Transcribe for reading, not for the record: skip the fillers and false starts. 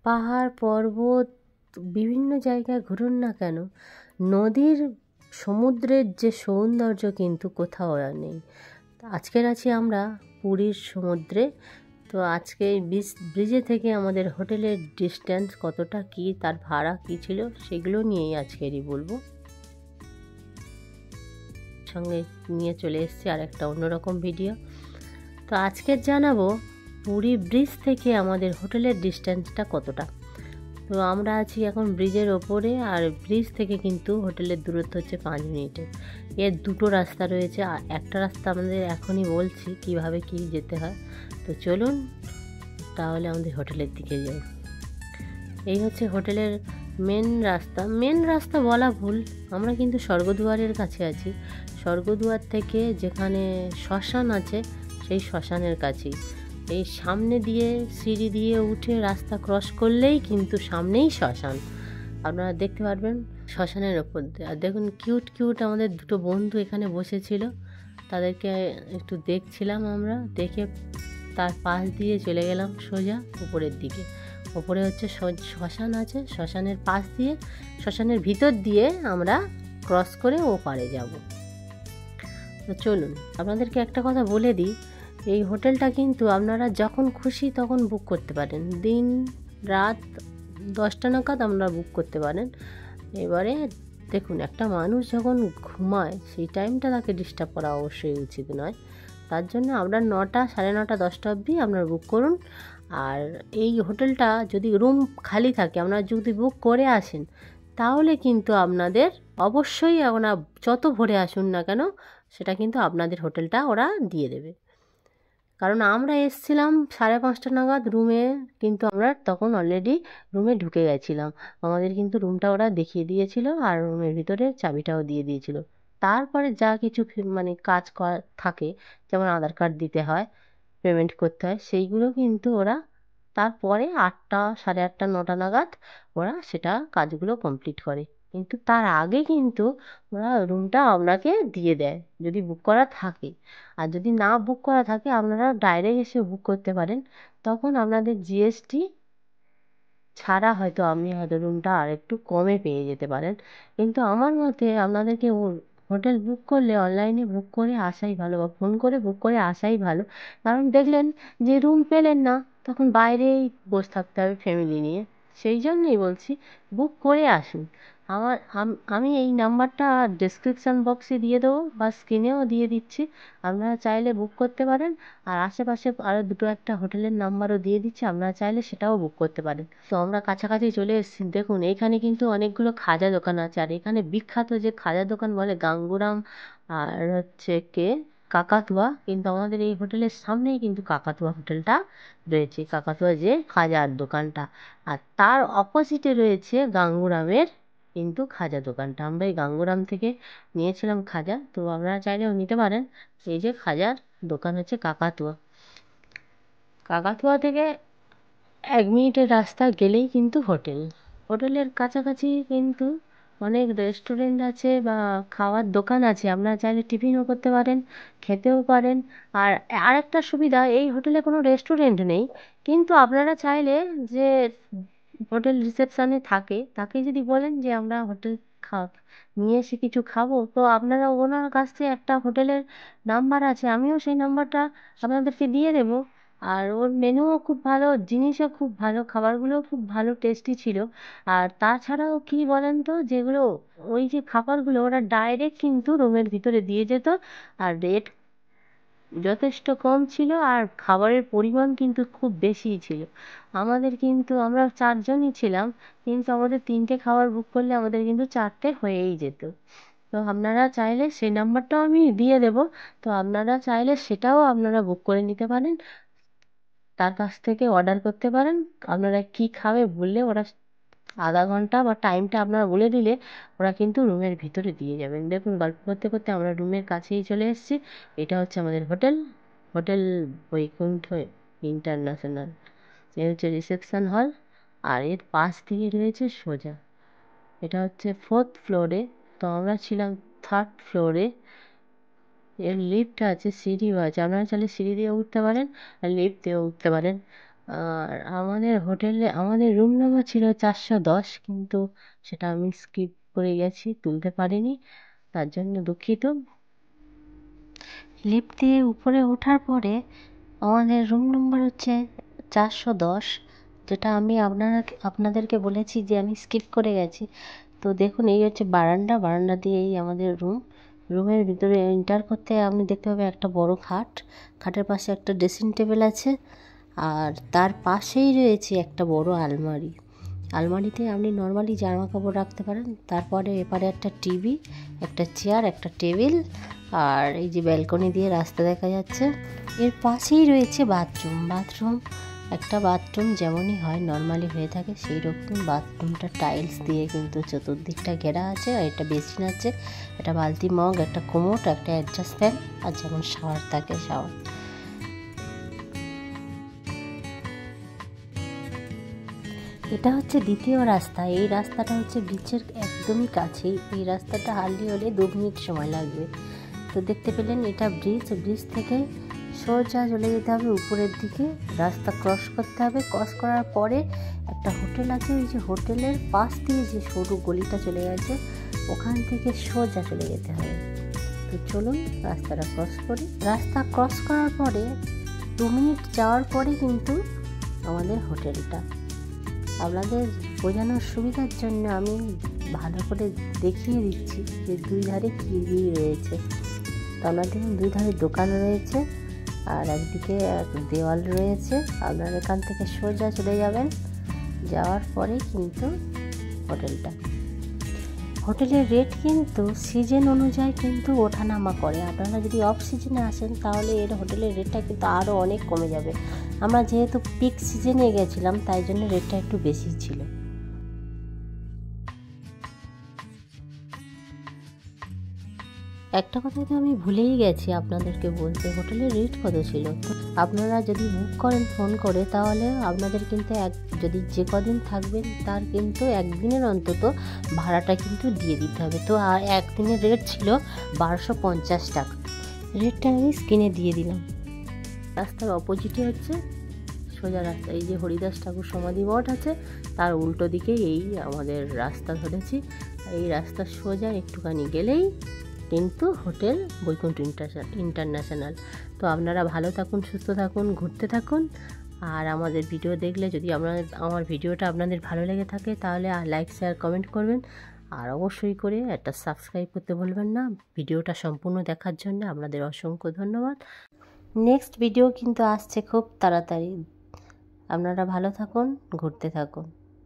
পাহাড় পর্বত বিভিন্ন জায়গায় ঘুরুন না কেন, নদীর সমুদ্রের যে সৌন্দর্য কিন্তু কোথাও আর নেই। আজকের আছি আমরা পুরীর সমুদ্রে। তো আজকে এই ব্রিজে থেকে আমাদের হোটেলের ডিস্টেন্স কতটা, কি তার ভাড়া কী ছিল, সেগুলো নিয়েই আজকেরই বলবো। সঙ্গে নিয়ে চলে এসেছি আর একটা অন্যরকম ভিডিও। তো আজকের জানাবো পুরী ব্রিজ থেকে আমাদের হোটেলের ডিস্টেন্সটা কতটা। তো আমরা আছি এখন ব্রিজের ওপরে, আর ব্রিজ থেকে কিন্তু হোটেলের দূরত্ব হচ্ছে 5 মিনিটের। এর দুটো রাস্তা রয়েছে, একটা রাস্তা আমাদের এখনই বলছি কিভাবে কি যেতে হয়। তো চলুন তাহলে আমাদের হোটেলের দিকে যাই। এই হচ্ছে হোটেলের মেন রাস্তা বলা ভুল, আমরা কিন্তু স্বর্গদুয়ারের কাছে আছি। স্বর্গদুয়ার থেকে যেখানে শ্মশান আছে সেই শ্মশানের কাছেই। এই সামনে দিয়ে সিঁড়ি দিয়ে উঠে রাস্তা ক্রস করলেই কিন্তু সামনেই শ্মশান, আপনারা দেখতে পারবেন শ্মশানের ওপর দিয়ে। আর দেখুন কিউট আমাদের দুটো বন্ধু এখানে বসেছিল, তাদেরকে একটু দেখছিলাম আমরা, দেখে তার পাশ দিয়ে চলে গেলাম সোজা উপরের দিকে। ওপরে হচ্ছে শ্মশান আছে, শ্মশানের পাশ দিয়ে, শ্মশানের ভিতর দিয়ে আমরা ক্রস করে ওপারে যাব। তো চলুন আপনাদেরকে একটা কথা বলে দিই, এই হোটেলটা কিন্তু আপনারা যখন খুশি তখন বুক করতে পারেন, দিন রাত 10টা নাগাদ আপনারা বুক করতে পারেন। এবারে দেখুন, একটা মানুষ যখন ঘুমায় সেই টাইমটা তাকে ডিস্টার্ব করা অবশ্যই উচিত নয়। তার জন্য আপনার 9টা, 9:30, 10টা অবধি আপনারা বুক করুন। আর এই হোটেলটা যদি রুম খালি থাকে, আপনারা যদি বুক করে আসেন, তাহলে কিন্তু আপনাদের অবশ্যই আপনারা যত ভোরে আসুন না কেন, সেটা কিন্তু আপনাদের হোটেলটা ওরা দিয়ে দেবে। কারণ আমরা এসেছিলাম 5:30 নাগাদ রুমে, কিন্তু আমরা তখন অলরেডি রুমে ঢুকে গেছিলাম। আমাদের কিন্তু রুমটা ওরা দেখিয়ে দিয়েছিল, আর রুমের ভিতরে চাবিটাও দিয়ে দিয়েছিল। তারপরে যা কিছু মানে কাজ থাকে, যেমন আধার কার্ড দিতে হয়, পেমেন্ট করতে হয়, সেইগুলো কিন্তু ওরা তারপরে 8টা, 8:30, 9টা নাগাদ ওরা সেটা কাজগুলো কমপ্লিট করে। কিন্তু তার আগে কিন্তু ওরা রুমটা আপনাকে দিয়ে দেয় যদি বুক করা থাকে। আর যদি না বুক করা থাকে, আপনারা ডাইরেক্ট এসে বুক করতে পারেন, তখন আপনাদের জিএসটি ছাড়া হয়তো আপনি হয়তো রুমটা আর একটু কমে পেয়ে যেতে পারেন। কিন্তু আমার মতে আপনাদেরকে হোটেল বুক করলে অনলাইনে বুক করে আসাই ভালো, বা ফোন করে বুক করে আসাই ভালো। কারণ দেখলেন যে রুম পেলেন না, তখন বাইরেই বসে থাকতে হবে ফ্যামিলি নিয়ে। সেই জন্যই বলছি বুক করে আসুন। আমি এই নাম্বারটা ডেসক্রিপশান বক্সে দিয়ে দেবো, বা স্ক্রিনেও দিয়ে দিচ্ছি, আপনারা চাইলে বুক করতে পারেন। আর আশেপাশে আরও দুটো একটা হোটেলের নাম্বারও দিয়ে দিচ্ছি, আপনারা চাইলে সেটাও বুক করতে পারেন। তো আমরা কাছাকাছি চলে এসেছি। দেখুন এইখানে কিন্তু অনেকগুলো খাজা দোকান আছে, আর এখানে বিখ্যাত যে খাজা দোকান বলে গাঙ্গুরাম, আর হচ্ছে কাকাতুয়া। কিন্তু আমাদের এই হোটেলের সামনেই কিন্তু কাকাতুয়া হোটেলটা রয়েছে, কাকাতুয়া যে খাজার দোকানটা, আর তার অপোজিটে রয়েছে গাঙ্গুরামের কিন্তু খাজা দোকানটা। আমরা এই গাঙ্গুরাম থেকে নিয়েছিলাম খাজা, তো আপনারা চাইলেও নিতে পারেন। এই যে খাজার দোকান হচ্ছে কাকাতুয়া। কাকাতুয়া থেকে 1 মিনিটের রাস্তা গেলেই কিন্তু হোটেলের কাছাকাছি কিন্তু অনেক রেস্টুরেন্ট আছে বা খাওয়ার দোকান আছে, আপনারা চাইলে টিফিনও করতে পারেন, খেতেও পারেন। আর আরেকটা সুবিধা, এই হোটেলে কোনো রেস্টুরেন্ট নেই, কিন্তু আপনারা চাইলে যে হোটেল রিসেপশানে থাকে তাকে যদি বলেন যে আমরা হোটেল নিয়ে এসে কিছু খাবো, তো আপনারা ওনার কাছ থেকে একটা হোটেলের নাম্বার আছে, আমিও সেই নাম্বারটা আপনাদেরকে দিয়ে দেবো। আর ওর মেনুও খুব ভালো, জিনিসও খুব ভালো, খাবারগুলোও খুব ভালো টেস্টি ছিল। আর তাছাড়াও কি বলেন তো, যেগুলো ওই যে খাবারগুলো ওরা ডাইরেক্ট কিন্তু রুমের ভিতরে দিয়ে যেত, আর রেট যথেষ্ট কম ছিল, আর খাবারের পরিমাণ কিন্তু খুব বেশিই ছিল। আমরা 4জনই ছিলাম, কিন্তু আমাদের 3টে খাবার বুক করলে আমাদের কিন্তু 4টে হয়েই যেত। তো আপনারা চাইলে সেই নাম্বারটাও আমি দিয়ে দেবো, তো আপনারা চাইলে সেটাও আপনারা বুক করে নিতে পারেন। তার কাছ থেকে অর্ডার করতে পারেন। আপনারা কি খাবে বললে ওরা আধা ঘন্টা বা টাইমটা আপনারা বলে দিলে ওরা কিন্তু রুমের ভিতরে দিয়ে যাবেন। দেখুন গল্প করতে করতে আমরা রুমের কাছেই চলে এসেছি। এটা হচ্ছে আমাদের হোটেল, হোটেল বৈকুণ্ঠ ইন্টারন্যাশনাল। এ হচ্ছে রিসেপশন হল, আর এর পাশ দিয়ে রয়েছে সোজা, এটা হচ্ছে 4th ফ্লোরে। তো আমরা ছিলাম 3rd ফ্লোরে। এর লিফট আছে, সিঁড়িও আছে, আপনারা চাইলে সিঁড়ি দিয়ে উঠতে পারেন আর লিফট দিয়েও উঠতে পারেন। আর আমাদের হোটেলে আমাদের রুম নাম্বার ছিল 410, কিন্তু সেটা আমি স্কিপ করে গেছি, তুলতে পারিনি, তার জন্য দুঃখিত। লিফট দিয়ে উপরে ওঠার পরে আমাদের রুম নম্বর হচ্ছে 410, যেটা আমি আপনাদেরকে বলেছি যে আমি স্কিপ করে গেছি। তো দেখুন এই হচ্ছে বারান্দা, বারান্দা দিয়েই আমাদের রুম। রুমের ভিতরে এন্টার করতে আপনি দেখতে পাবেন একটা বড় খাট, খাটের পাশে একটা ড্রেসিং টেবিল আছে, আর তার পাশেই রয়েছে একটা বড় আলমারি। আলমারিতে আপনি নর্মালি জামা কাপড় রাখতে পারেন। তারপরে এপারে একটা টিভি, একটা চেয়ার, একটা টেবিল, আর এই যে ব্যালকনি দিয়ে রাস্তা দেখা যাচ্ছে। এর পাশেই রয়েছে বাথরুম, একটা বাথরুম যেমনই হয় নর্মালি হয়ে থাকে সেই রকম বাথরুমটা টাইলস দিয়ে কিন্তু চতুর্দিকটা ঘেরা আছে। আর এটা বেসিন আছে, একটা বালতি মগ, একটা কোমোট, একটা অ্যাডজাস্ট ফ্যান, আর যেমন শাওয়ার থাকে শাওয়ার। এটা হচ্ছে দ্বিতীয় রাস্তা। এই রাস্তাটা হচ্ছে ব্রিজের একদমই কাছেই। এই রাস্তাটা হার্ডলি হলে 2 মিনিট সময় লাগবে। তো দেখতে পেলেন এটা ব্রিজ থেকে সোজা চলে যেতে হবে উপরের দিকে, রাস্তা ক্রস করতে হবে। ক্রস করার পরে একটা হোটেল আছে, ওই যে হোটেলের পাশ দিয়ে যে সরু গলিটা চলে গেছে ওখান থেকে সোজা চলে যেতে হবে। তো চলুন রাস্তাটা ক্রস করি। রাস্তা ক্রস করার পরে 2 মিনিট যাওয়ার পরে কিন্তু আমাদের হোটেলটা। আপনাদের বোঝানোর সুবিধার জন্য আমি ভালো করে দেখিয়ে দিচ্ছি যে দুই ধারে কী রয়েছে। তো আপনার দেখুন দুই ধারে দোকান রয়েছে আর একদিকে দেওয়াল রয়েছে। আপনারা এখান থেকে সোজা চলে যাবেন, যাওয়ার পরে কিন্তু হোটেলটা। হোটেলের রেট কিন্তু সিজন অনুযায়ী কিন্তু ওঠানামা করে। আপনারা যদি অফ সিজনে আসেন তাহলে এর হোটেলের রেটটা কিন্তু আরও অনেক কমে যাবে। আমরা যেহেতু পিক সিজনে গেছিলাম তাই জন্য রেটটা একটু বেশি ছিল। একটা কথা তো আমি ভুলেই গেছি আপনাদেরকে বলতে, হোটেলের রেট কত ছিল। তো আপনারা যদি বুক করেন ফোন করে তাহলে আপনাদের কিন্তু যদি যে কদিন থাকবেন তার কিন্তু একদিনের অন্তত ভাড়াটা কিন্তু দিয়ে দিতে হবে। তো আর একদিনের রেট ছিল 1250 টাকা। রেটটা আমি স্ক্রিনে দিয়ে দিলাম। রাস্তার অপোজিটে হচ্ছে সোজা রাস্তা, এই যে হরিদাস ঠাকুর সমাধি মঠ আছে তার উল্টো দিকে এই আমাদের রাস্তা ধরেছি। এই রাস্তা সোজা একটুখানি গেলেই কিন্তু হোটেল বৈকুণ্ঠ ইন্টারন্যাশনাল। তো আপনারা ভালো থাকুন, সুস্থ থাকুন, ঘুরতে থাকুন। আর আমাদের ভিডিও দেখলে যদি আমার ভিডিওটা আপনাদের ভালো লেগে থাকে তাহলে লাইক শেয়ার কমেন্ট করবেন, আর অবশ্যই করে একটা সাবস্ক্রাইব করতে ভুলবেন না। ভিডিওটা সম্পূর্ণ দেখার জন্য আপনাদের অসংখ্য ধন্যবাদ। নেক্সট ভিডিও কিন্তু আসছে খুব তাড়াতাড়ি। আপনারা ভালো থাকুন, ঘুরতে থাকুন।